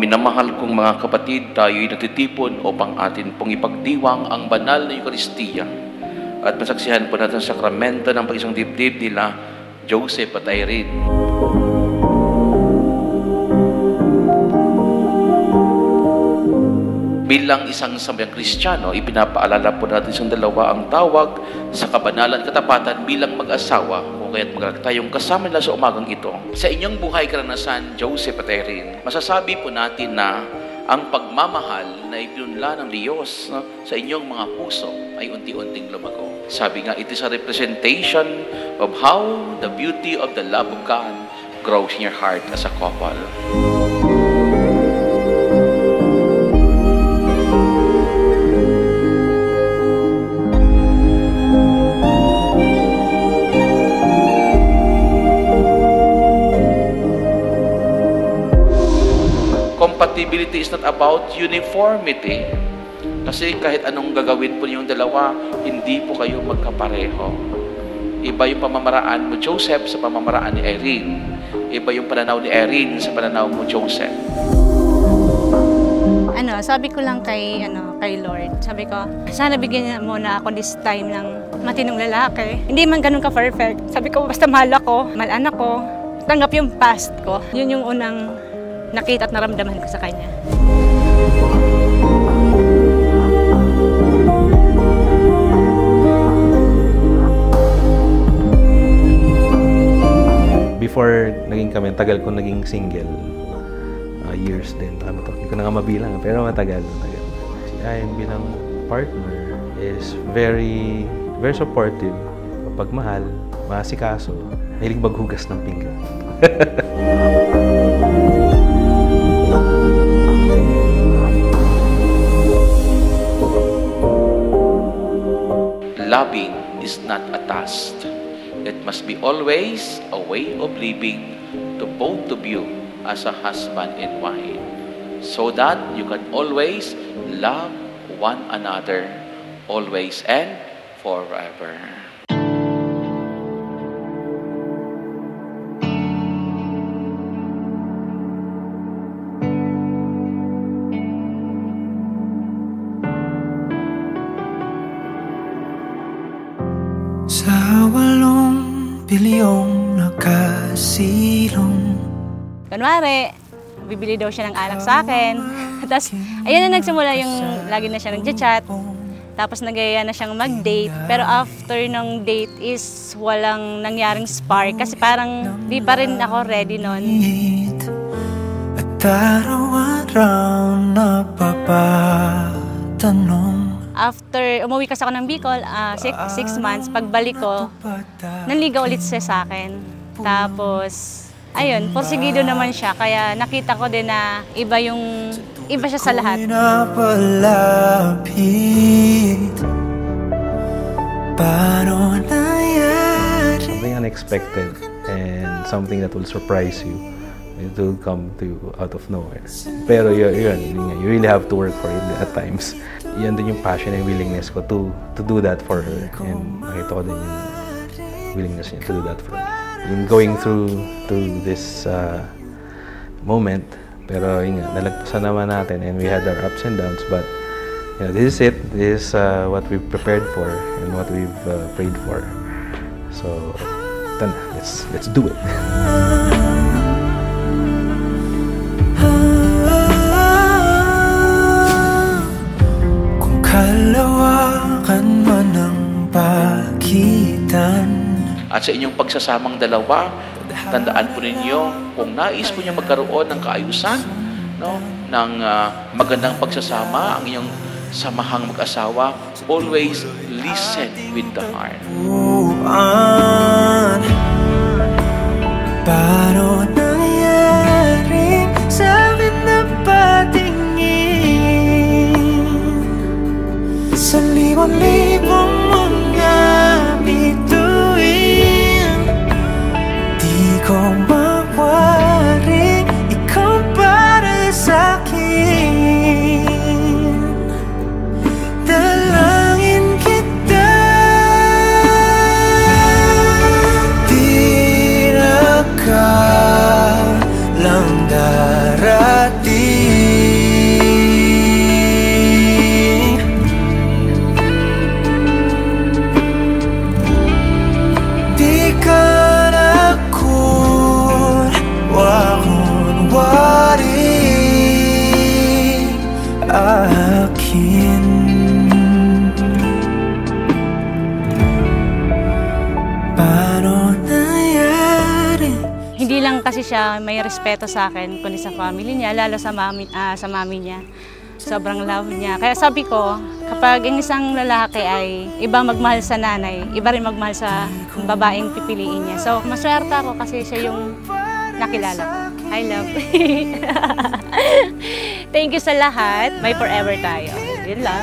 minamahal kong mga kapatid, tayo'y natitipon upang atin pong ipagdiwang ang banal na Eucharistia at masaksihan po natin sa sakramento ng pag-isang dibdib nila Joseph at Irene. Bilang isang sambayang Kristiyano, ipinapaalala po natin sa dalawa ang tawag sa kabanalan at katapatan bilang mag-asawa, kung kaya't maglalak tayong kasama nila sa umagang ito. Sa inyong buhay karanasan, Joseph at Irene, masasabi po natin na ang pagmamahal na ipinunla ng Diyos sa inyong mga puso ay unti-unting lumago. Sabi nga, it is a representation of how the beauty of the love of God grows in your heart as a couple. Compatibility is not about uniformity. Kasi kahit anong gagawin po niyong dalawa, hindi po kayo magkapareho. Iba yung pamamaraan mo, Joseph, sa pamamaraan ni Irene. Iba yung pananaw ni Irene sa pananaw mo, Joseph. Sabi ko lang kay Lord, sabi ko, sana bigyan mo na ako this time ng matinong lalaki. Hindi man ganun ka-perfect. Sabi ko, basta mahal ako, mahal anak ko, tanggap yung past ko. Yun yung unang nakita at naramdaman ko sa kanya. Before naging kami, tagal ko naging single. Years din. Hindi ko na nga mabilang, pero matagal. Si Ayan bilang partner is very supportive. Kapag mahal, masikaso, mahilig maghugas ng pinggan. Loving is not a task. It must be always a way of living to both of you as a husband and wife, so that you can always love one another, always and forever. Sa 8 bilyong nakasilong. Kunwari, bibili daw siya ng alak sa akin. Tapos, ayun na nagsimula yung lagi na siya nag-chat. Tapos nagaya na siyang mag-date. Pero after ng date is walang nangyaring spark. Kasi parang di pa rin ako ready nun. At araw-araw napapatanong. After umuwi kasi ako ng Bicol, 6 months, pagbalik ko, nanligaw ulit siya sa akin. Tapos, ayun, porsigido naman siya. Kaya nakita ko din na iba siya sa lahat. Something unexpected and something that will surprise you. It will come to you out of nowhere. Pero yun, you really have to work for it at times. Yan din yung passion and willingness ko to do that for her. And nakita ko din yung willingness niya to do that for me. In going through this moment, pero yun nga, nalagpasan naman natin and we had our ups and downs, but you know, this is it. This is what we've prepared for and what we've prayed for. So, let's do it. Kung kalawakan man ang pagitan. At sa inyong pagsasamang dalawa, tandaan po ninyo, kung nais po niyo magkaroon ng kaayusan, ng magandang pagsasama, ang inyong samahang mag-asawa, always listen with the heart. Paano nangyari sa akin na patingin sa liwang-liwang mga bituin? Di ko mawari, ikaw para sa'kin. Dalangin kita, di na ka lang darating. siya may respeto sa akin, kundi sa family niya, lalo sa mami niya. Sobrang love niya. Kaya sabi ko, kapag ang isang lalaki ay iba magmahal sa nanay, iba rin magmahal sa babaeng pipiliin niya. So, maswerte ako kasi siya yung nakilala ko. I love. Thank you sa lahat. May forever tayo. Yun lang.